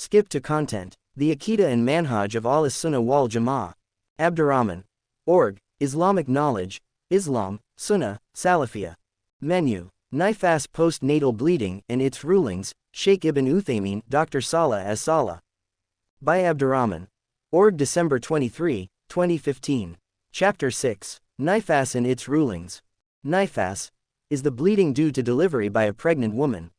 Skip to content. The Aqidah and Manhaj of Al-Sunnah wal Jama'ah. Abdurrahman. Org. Islamic Knowledge. Islam, Sunnah, Salafiyah. Menu. Niffas Postnatal Bleeding and Its Rulings, Sheikh Ibn Uthaymeen, Dr. Saleh as-Saleh. By Abdurrahman. Org. December 23, 2015. Chapter 6. Niffas and Its Rulings. Niffas is the bleeding due to delivery by a pregnant woman.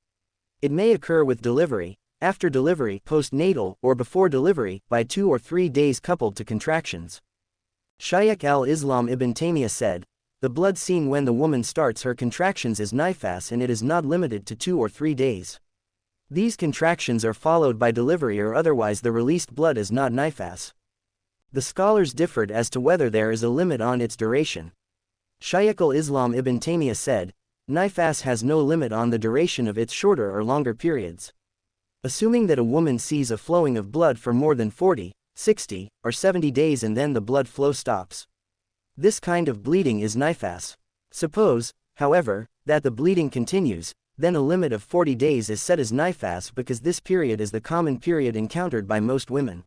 It may occur with delivery, after delivery, postnatal, or before delivery, by 2 or 3 days coupled to contractions. Shaykh al-Islam Ibn Taymiyyah said, the blood seen when the woman starts her contractions is niffas and it is not limited to 2 or 3 days. These contractions are followed by delivery or otherwise the released blood is not niffas. The scholars differed as to whether there is a limit on its duration. Shaykh al-Islam Ibn Taymiyyah said, niffas has no limit on the duration of its shorter or longer periods. Assuming that a woman sees a flowing of blood for more than 40, 60, or 70 days and then the blood flow stops. This kind of bleeding is niffas. Suppose, however, that the bleeding continues, then a limit of 40 days is set as niffas because this period is the common period encountered by most women.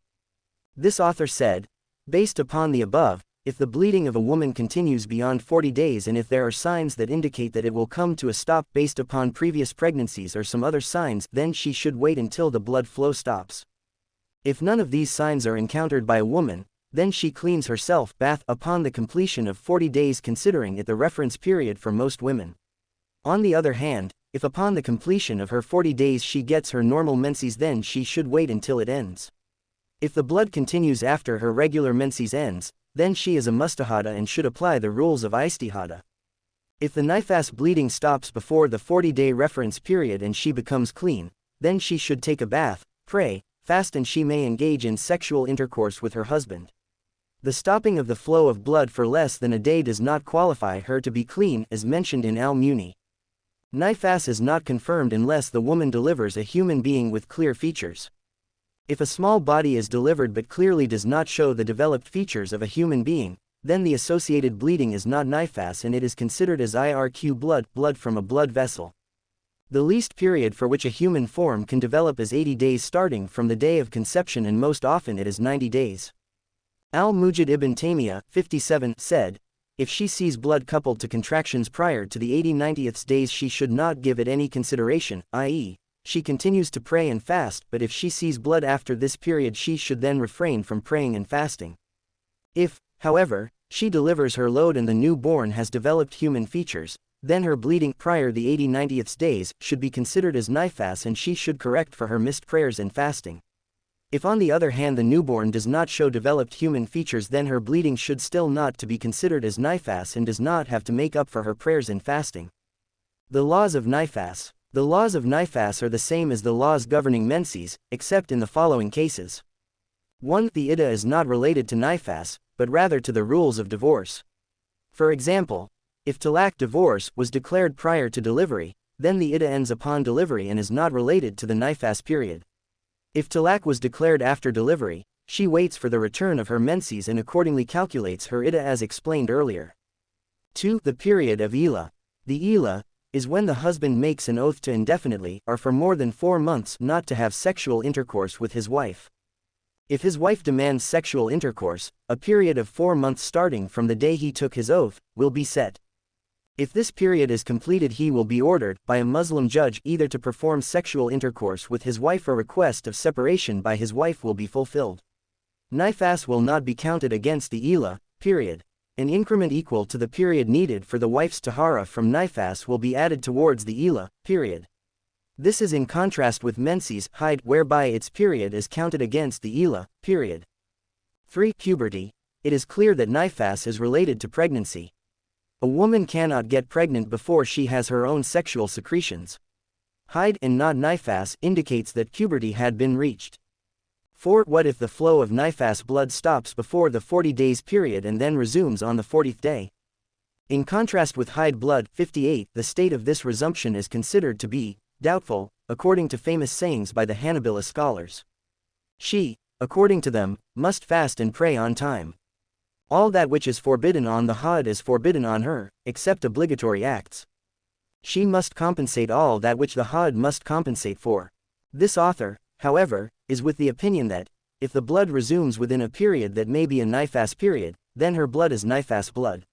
This author said, based upon the above, if the bleeding of a woman continues beyond 40 days and if there are signs that indicate that it will come to a stop based upon previous pregnancies or some other signs, then she should wait until the blood flow stops. If none of these signs are encountered by a woman, then she cleans herself bath upon the completion of 40 days, considering it the reference period for most women. On the other hand, if upon the completion of her 40 days she gets her normal menses, then she should wait until it ends. If the blood continues after her regular menses ends, then she is a mustahada and should apply the rules of istihada. If the niffas bleeding stops before the 40-day reference period and she becomes clean, then she should take a bath, pray, fast, and she may engage in sexual intercourse with her husband. The stopping of the flow of blood for less than a day does not qualify her to be clean, as mentioned in Al-Muni. Niffas is not confirmed unless the woman delivers a human being with clear features. If a small body is delivered but clearly does not show the developed features of a human being, then the associated bleeding is not niffas and it is considered as irq blood from a blood vessel. The least period for which a human form can develop is 80 days starting from the day of conception, and most often it is 90 days. Al-Mujid ibn Taymiyyah, 57, said, if she sees blood coupled to contractions prior to the 80-90th days she should not give it any consideration, i.e., she continues to pray and fast, but if she sees blood after this period she should then refrain from praying and fasting. If, however, she delivers her load and the newborn has developed human features, then her bleeding prior the 80-90th days should be considered as niffas and she should correct for her missed prayers and fasting. If on the other hand the newborn does not show developed human features, then her bleeding should still not to be considered as niffas and does not have to make up for her prayers and fasting. The laws of niffas. The laws of niffas are the same as the laws governing menses, except in the following cases. 1. The iddah is not related to niffas, but rather to the rules of divorce. For example, if talaq divorce was declared prior to delivery, then the iddah ends upon delivery and is not related to the niffas period. If talaq was declared after delivery, she waits for the return of her menses and accordingly calculates her iddah as explained earlier. 2. The period of ilah. The ilah is when the husband makes an oath to indefinitely, or for more than 4 months, not to have sexual intercourse with his wife. If his wife demands sexual intercourse, a period of 4 months starting from the day he took his oath will be set. If this period is completed, he will be ordered by a Muslim judge either to perform sexual intercourse with his wife or request of separation by his wife will be fulfilled. Niffas will not be counted against the ilah period. An increment equal to the period needed for the wife's tahara from niffas will be added towards the ilah period. This is in contrast with menses haid, whereby its period is counted against the ilah period. 3. Puberty. It is clear that niffas is related to pregnancy. A woman cannot get pregnant before she has her own sexual secretions. Haid and not niffas indicates that puberty had been reached. 4. What if the flow of niffas blood stops before the 40 days period and then resumes on the 40th day? In contrast with haid blood, 58, the state of this resumption is considered to be doubtful, according to famous sayings by the Hanbali scholars. She, according to them, must fast and pray on time. All that which is forbidden on the haid is forbidden on her, except obligatory acts. She must compensate all that which the haid must compensate for. This author, however, is with the opinion that, if the blood resumes within a period that may be a Niffas period, then her blood is Niffas blood.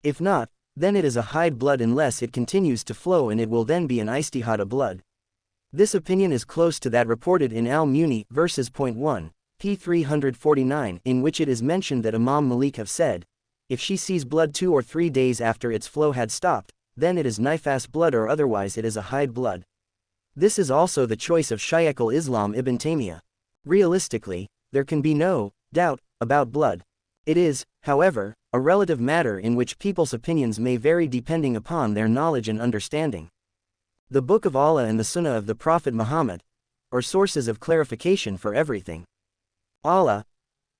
If not, then it is a Haid blood unless it continues to flow, and it will then be an Istihada blood. This opinion is close to that reported in Al-Muni verses. 1, p. 349, in which it is mentioned that Imam Malik have said, if she sees blood 2 or 3 days after its flow had stopped, then it is Niffas blood, or otherwise it is a Haid blood. This is also the choice of Shaykh al-Islam Ibn Taymiyyah. Realistically, there can be no doubt about blood. It is, however, a relative matter in which people's opinions may vary depending upon their knowledge and understanding. The Book of Allah and the Sunnah of the Prophet Muhammad are sources of clarification for everything. Allah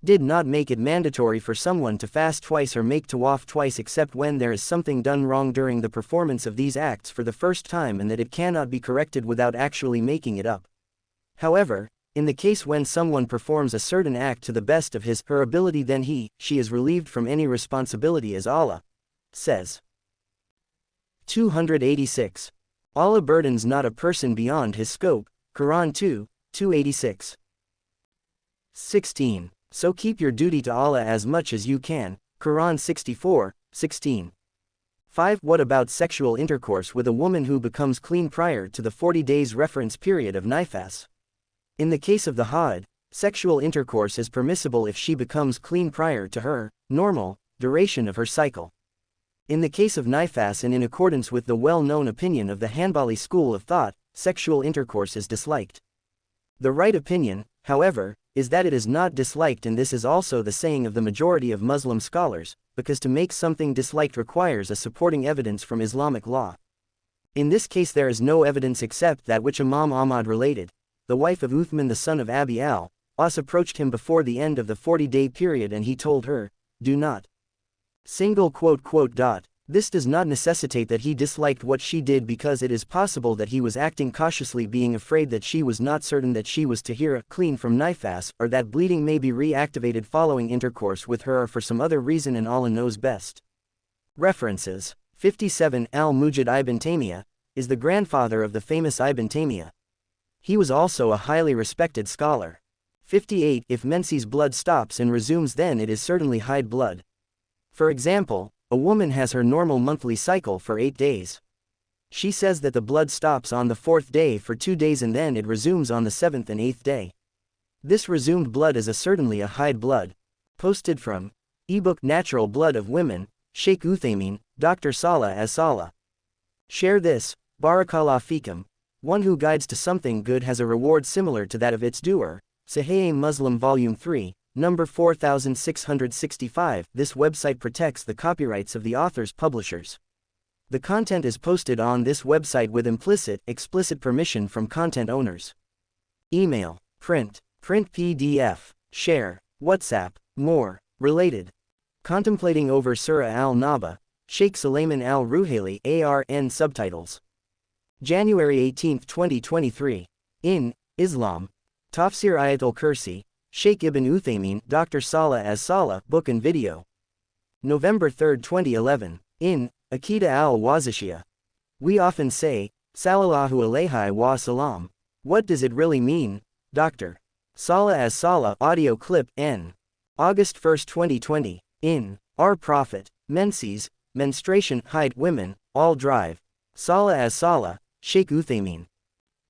did not make it mandatory for someone to fast twice or make tawaf twice except when there is something done wrong during the performance of these acts for the first time and that it cannot be corrected without actually making it up. However, in the case when someone performs a certain act to the best of his/her ability, then she is relieved from any responsibility, as Allah says. 286. Allah burdens not a person beyond his scope. Quran 2, 286. 16. So keep your duty to Allah as much as you can. Quran 64, 16. 5. What about sexual intercourse with a woman who becomes clean prior to the 40 days reference period of Niffas? In the case of the Haid, sexual intercourse is permissible if she becomes clean prior to her normal duration of her cycle. In the case of Niffas, and in accordance with the well-known opinion of the Hanbali school of thought, sexual intercourse is disliked. The right opinion, however, is that it is not disliked, and this is also the saying of the majority of Muslim scholars, because to make something disliked requires a supporting evidence from Islamic law. In this case there is no evidence except that which Imam Ahmad related. The wife of Uthman the son of Abi al-As approached him before the end of the 40-day period, and he told her, do not. This does not necessitate that he disliked what she did, because it is possible that he was acting cautiously, being afraid that she was not certain that she was tahira clean from Niffas, or that bleeding may be reactivated following intercourse with her, or for some other reason, and Allah knows best. References. 57. Al-Mujid ibn Taymiyyah is the grandfather of the famous Ibn Taymiyyah. He was also a highly respected scholar. 58. If menses blood stops and resumes, then it is certainly Haid blood. For example, a woman has her normal monthly cycle for 8 days. She says that the blood stops on the 4th day for 2 days and then it resumes on the 7th and 8th day. This resumed blood is certainly a Haid blood. Posted from ebook Natural Blood of Women, Sheikh Uthaymeen, Dr. Saleh as-Saleh. Share this, Barakallah Feekum. One who guides to something good has a reward similar to that of its doer. Sahih Muslim Volume 3, number 4665. This website protects the copyrights of the author's publishers. The content is posted on this website with explicit permission from content owners. Email, print PDF, share, WhatsApp, more, related. Contemplating over Surah Al-Naba, Sheikh Sulayman Al-Ruhaili ARN subtitles. January 18, 2023. In Islam, Tafsir Ayatul Kursi, Sheikh Ibn Uthaymeen, Dr. Saleh as-Saleh, book and video. November 3, 2011. In Aqeedah al-Wasitiyah. We often say, Sallallahu alayhi wa salam. What does it really mean? Dr. Saleh as-Saleh, audio clip, N. August 1, 2020. In Our Prophet, Menses, Menstruation, Haid, Women, All Drive. Saleh as-Saleh, Sheikh Uthaymeen.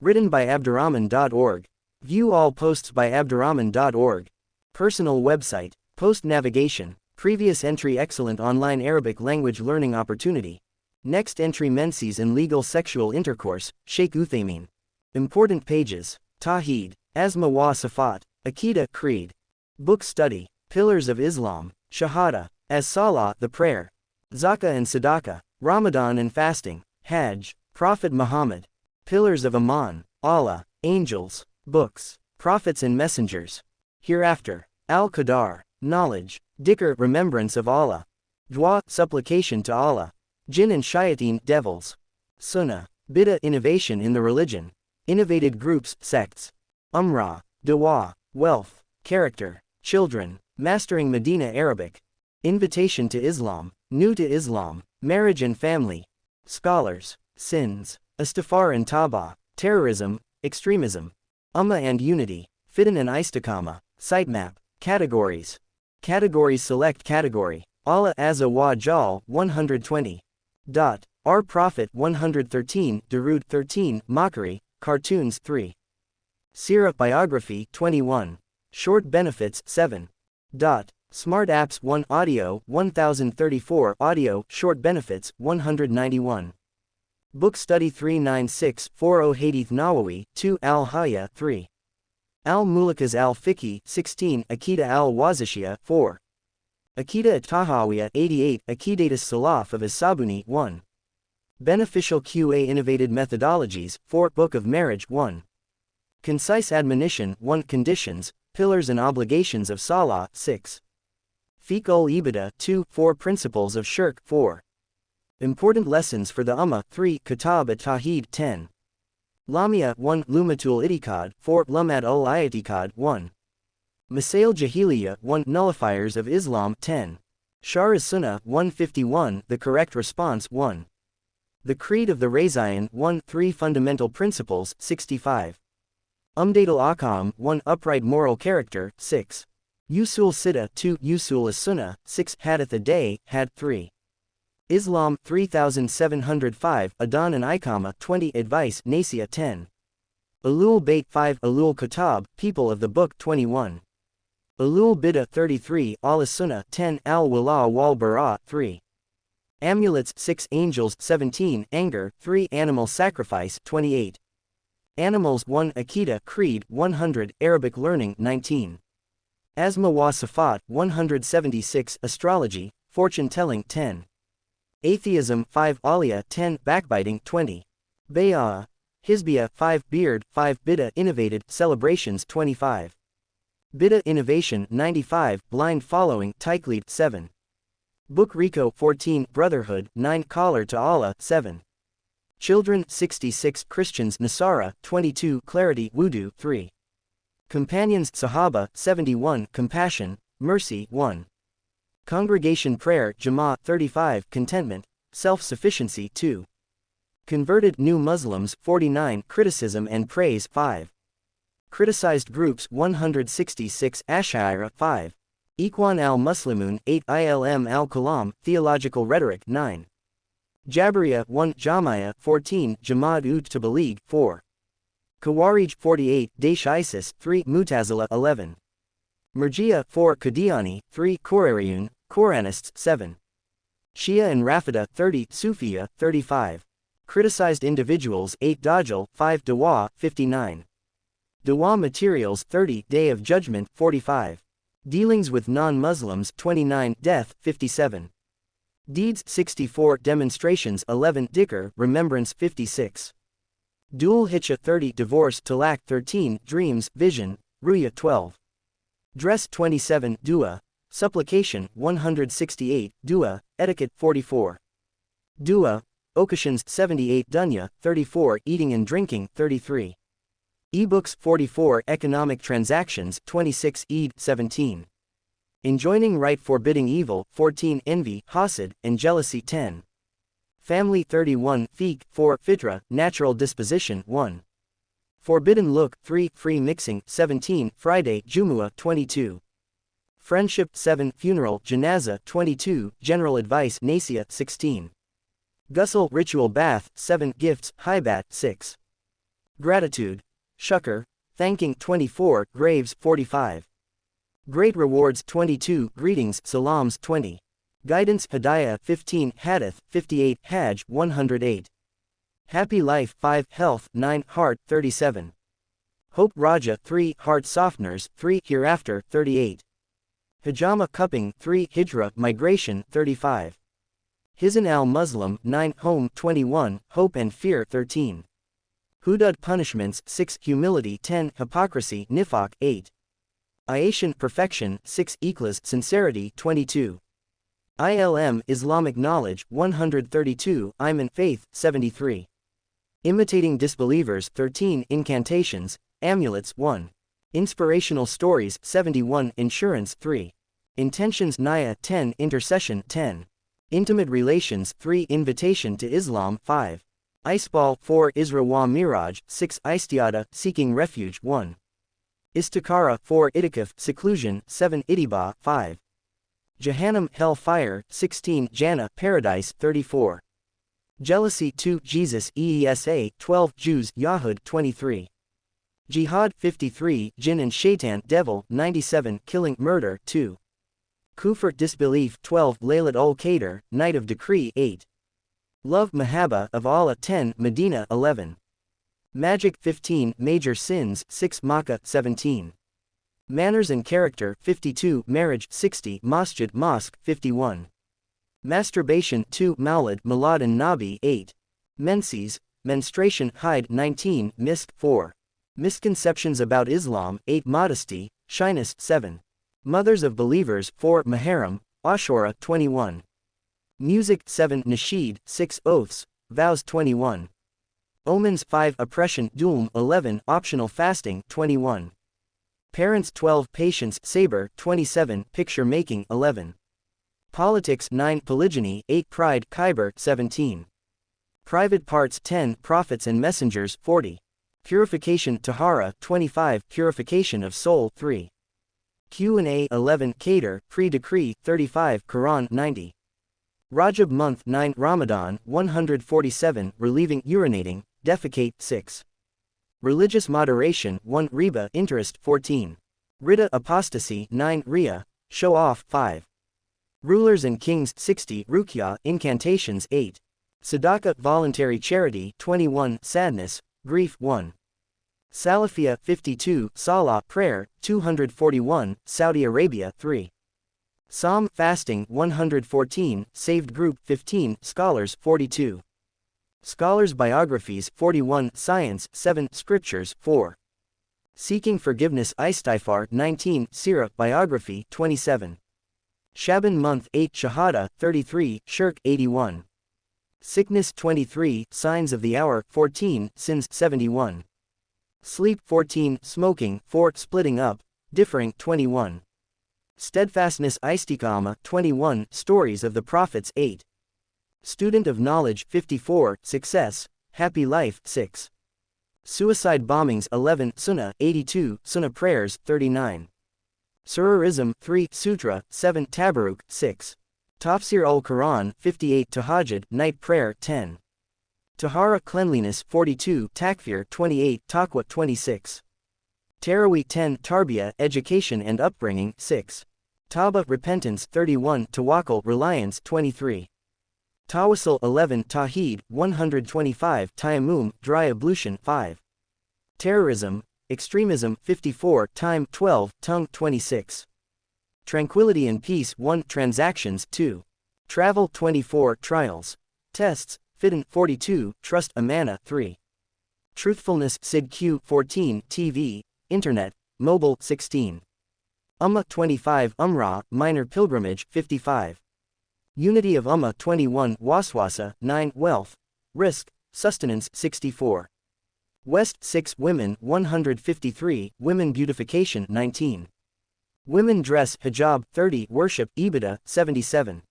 Written by Abdurrahman.org. View all posts by Abdurrahman.org. Personal website, post navigation, previous entry excellent online Arabic language learning opportunity. Next entry menses and legal sexual intercourse, Sheikh Uthaymeen. Important pages, Tawheed, Asma wa Sifat, Aqeedah, Creed. Book study, Pillars of Islam, Shahada, as-Salah, the prayer. Zakah and Sadaqah, Ramadan and fasting, Hajj, Prophet Muhammad. Pillars of Iman, Allah, angels, books, prophets and messengers. Hereafter, Al-Qadar, knowledge, Dhikr, remembrance of Allah. Dua, supplication to Allah. Jinn and Shayateen, devils. Sunnah, Bid'ah, innovation in the religion. Innovated groups, sects. Umrah, Dua, wealth, character, children, mastering Medina Arabic. Invitation to Islam, new to Islam, marriage and family. Scholars, sins, istighfar and tawbah, terrorism, extremism. Ummah and Unity, Fitan and Istiqamah, Sitemap, Categories. Categories select category. Allah Azza wa Jal, 120. Our Prophet 113, Darood 13, Mockery, Cartoons 3. Sirah Biography 21. Short Benefits 7. Smart Apps 1 Audio 1034 Audio Short Benefits 191. Book Study 39640 Hadith Nawawi 2 Al-Hayya 3. Al-Mulakas Al-Fiqhi 16 Aqidah Al-Wazishiyah 4. Aqidah at-Tahawiyah 88 Aqidatus Salaf of As-Sabuni 1. Beneficial QA Innovated Methodologies 4 Book of Marriage 1. Concise Admonition 1 Conditions, Pillars and Obligations of Salah 6. Fiqh ul-Ibadah 2 4 Principles of Shirk 4. Important Lessons for the Ummah 3 Kitab at-Tawheed 10. Lamia 1 Lumatul Itikad 4 Lumad ul-I'tikad 1. Masail Jahiliyyah 1 Nullifiers of Islam 10. Shar as-Sunnah 151 The Correct Response 1. The Creed of the Razian 1 3 Fundamental Principles 65. Umdat al-Ahkam 1 Upright Moral Character 6. Usul Sittah 2 Usul as-Sunnah 6 Hadith a Day, Had 3. Islam 3705 Adhan and Iqamah 20 Advice Nasiya 10. Ulul Bayt 5 Ulul Kitab, People of the Book 21. Ulul Bid'ah 33 Al-Sunnah 10 Al-Wala wal-Bara 3. Amulets 6 Angels 17 Anger 3 Animal Sacrifice 28. Animals 1 Aqidah Creed 100 Arabic Learning 19. Asma wa Sifat 176 Astrology, Fortune Telling 10. Atheism 5 Aliyah 10 Backbiting 20. Bay'ah, Hizbiyah 5 Beard 5 Bid'ah Innovated Celebrations 25. Bid'ah Innovation 95 Blind Following Taqlid 7. Book Rico 14 Brotherhood 9 Caller to Allah 7. Children 66 Christians Nasara 22 Clarity Wudu 3. Companions Sahaba 71 Compassion, Mercy 1. Congregation Prayer Jama'ah 35 Contentment, Self-Sufficiency 2. Converted New Muslims 49 Criticism and Praise 5. Criticized Groups 166 Ash'ira 5. Ikhwan al-Muslimun 8 Ilm al-Kalam Theological Rhetoric 9. Jabariyah 1 Jama'ah 14 Jama'at ut-Tabligh 4. Khawarij 48 Daesh ISIS 3 Mutazila 11. Murji'ah 4 Qadiani 3 Qurariyun, Quranists 7. Shia and Rafida 30 Sufiya 35. Criticized Individuals 8 Dajjal 5 Dawa 59. Dawa Materials 30 Day of Judgment 45. Dealings with Non-Muslims 29 Death 57. Deeds 64 Demonstrations 11 Dhikr Remembrance 56. Dual Hitcha 30 Divorce Talaq 13 Dreams Vision Ruya 12. Dress 27 Dua Supplication 168 Dua Etiquette 44. Dua Occasions 78 Dunya 34 Eating and Drinking 33. Ebooks 44 Economic Transactions 26 Eid 17. Enjoining Right Forbidding Evil 14 Envy, Hasad, and Jealousy 10. Family 31 Fiqh 4 Fitra, Natural Disposition 1. Forbidden Look 3 Free Mixing 17 Friday Jumu'ah 22. Friendship 7 Funeral Janazah 22 General Advice Nasiya 16. Ghusl Ritual Bath 7 Gifts Hibat 6. Gratitude Shukr Thanking 24 Graves 45. Great Rewards 22 Greetings Salams 20. Guidance Hidayah 15 Hadith 58 Hajj 108. Happy Life 5 Health 9 Heart 37. Hope Raja 3 Heart Softeners 3 Hereafter 38. Hijama Cupping 3 Hijra Migration 35. Hizan al-Muslim 9 Home 21 Hope and Fear 13. Hudud Punishments 6 Humility 10 Hypocrisy Nifaq 8. Ayashan Perfection 6 Ikhlas Sincerity 22. ILM Islamic Knowledge 132 Iman Faith 73. Imitating Disbelievers 13 Incantations, Amulets 1. Inspirational Stories 71 Insurance 3. Intentions Naya 10 Intercession 10. Intimate Relations 3 Invitation to Islam 5. Iceball 4 Isra wa Miraj 6 Istiada Seeking Refuge 1 Istikara 4 Itikaf Seclusion 7 Idiba 5 Jahannam Hell Fire 16 Jannah Paradise 34 Jealousy 2 Jesus EESA 12 Jews Yahud 23 Jihad 53 Jinn and Shaitan Devil 97 Killing Murder 2 Kufr Disbelief 12 Laylat ul-Qadr Night of Decree 8 Love Mahabba of Allah 10 Medina 11 Magic 15 Major Sins 6 Makkah 17 Manners and Character 52 Marriage 60 Masjid Mosque 51 Masturbation 2 Maulid Milad and Nabi 8 Menses Menstruation Hide 19 Misk 4 Misconceptions about Islam 8 Modesty Shyness 7 Mothers of Believers 4 Maharam Ashura 21 Music 7 Nasheed 6 Oaths Vows 21 Omens 5 Oppression Doom 11 Optional Fasting 21 Parents 12 Patience Saber 27 Picture Making 11 Politics 9 Polygyny 8 Pride Khyber 17 Private Parts 10 Prophets and Messengers 40 Purification Tahara 25 Purification of Soul 3 Q&A 11 Qadr Pre-Decree 35 Quran 90 Rajab Month 9 Ramadan 147 Relieving Urinating Defecate 6 Religious Moderation 1 Riba Interest 14 Ridda Apostasy 9 Riyah Show Off 5 Rulers and Kings 60 Ruqya Incantations 8 Sadaqah Voluntary Charity 21 Sadness Grief 1 Salafia 52 Salah Prayer 241 Saudi Arabia 3 Psalm Fasting 114 Saved Group 15 Scholars 42 Scholars Biographies 41 Science 7 Scriptures 4 Seeking Forgiveness Istighfar 19 Sirah Biography 27 Shaban Month 8 Shahada 33 Shirk 81 Sickness 23 Signs of the Hour 14 Sins 71 Sleep 14 Smoking 4 Splitting Up Differing 21 Steadfastness Istiqama 21 Stories of the Prophets 8 Student of Knowledge 54 Success Happy Life 6 Suicide Bombings 11 Sunnah 82 Sunnah Prayers 39 Sururism 3 Sutra 7 Tabarruk 6 Tafsir al-Quran 58 Tahajjud Night Prayer 10 Tahara Cleanliness 42 Takfir 28 Taqwa 26 Taraweeh 10 Tarbiyah Education and Upbringing 6 Tawbah Repentance 31 Tawakkul Reliance 23 Tawassul 11 Tawheed 125 Tayammum Dry Ablution 5 Terrorism Extremism 54 Time 12 Tongue 26 Tranquility and Peace 1 Transactions 2 Travel 24 Trials Tests Fitn 42 Trust Amana 3 Truthfulness Sid Q 14 TV Internet Mobile 16 Ummah 25 Umrah Minor Pilgrimage 55 Unity of Ummah 21 Waswasa 9 Wealth Risk Sustenance 64 West 6 Women 153 Women Beautification 19 Women Dress Hijab 30 Worship Ibadah 77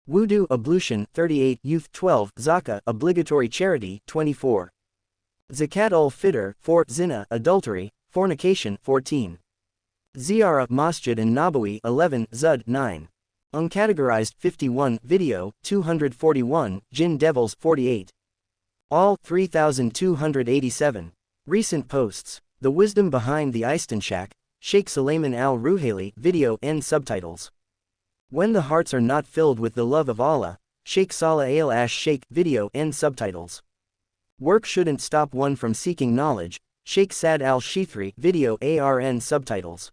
Wudu Ablution 38 Youth 12 Zakah Obligatory Charity 24 Zakat ul-Fitr 4 Zina Adultery Fornication 14 Ziyarah Masjid and Nabawi 11 Zud 9 Uncategorized 51 Video 241 Jinn Devils 48 All 3287 Recent Posts The Wisdom Behind the Istanshak Sheikh Suleiman al-Ruhaili Video and Subtitles When the Hearts Are Not Filled with the Love of Allah Sheikh Salah al-Sheikh Video and Subtitles Work Shouldn't Stop One from Seeking Knowledge Sheikh Saad al-Shithri Video ARN Subtitles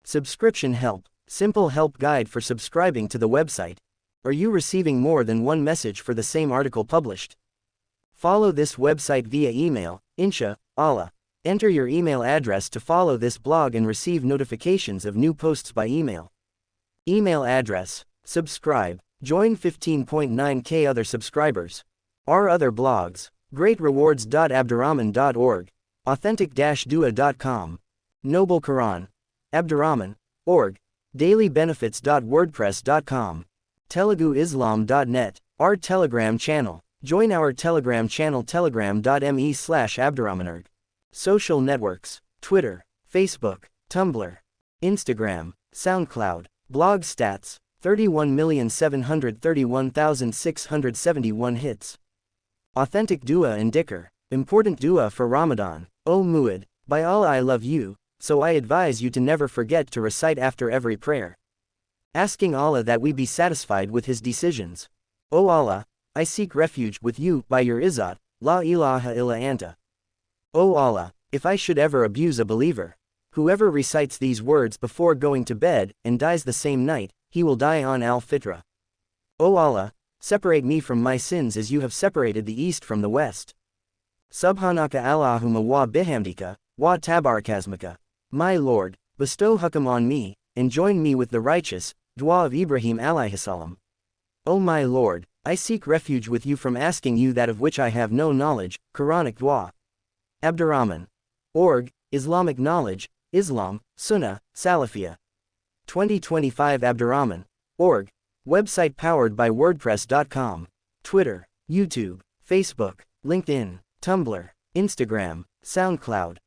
Subscription Help Simple help guide for subscribing to the website. Are you receiving more than one message for the same article published? Follow this website via email, Insha Allah. Enter your email address to follow this blog and receive notifications of new posts by email. Email address. Subscribe. Join 15.9k other subscribers. Our other blogs. GreatRewards.abdurrahman.org. Authentic-dua.com. Noble Quran. Abdurrahman. Org. dailybenefits.wordpress.com, teluguislam.net, our Telegram channel. Join our Telegram channel telegram.me/Abdurrahmanerg. Social networks: Twitter, Facebook, Tumblr, Instagram, SoundCloud. Blog stats: 31,731,671 hits. Authentic dua and dhikr. Important dua for Ramadan. O Mu'ad, by Allah I love you, so I advise you to never forget to recite after every prayer, asking Allah that we be satisfied with His decisions. O Allah, I seek refuge with you by your izzat, la ilaha illa anta. O Allah, if I should ever abuse a believer, whoever recites these words before going to bed and dies the same night, he will die on al-fitra. O Allah, separate me from my sins as you have separated the east from the west. Subhanaka Allahumma wa bihamdika, wa tabarakasmaka. My Lord, bestow hukm on me, and join me with the righteous, dua of Ibrahim alayhi salam. O my Lord, I seek refuge with you from asking you that of which I have no knowledge. Quranic dua. Abdurrahman. Org, Islamic knowledge, Islam, Sunnah, Salafiyah. 2025 Abdurrahman. Org. Website powered by WordPress.com. Twitter, YouTube, Facebook, LinkedIn, Tumblr, Instagram, SoundCloud.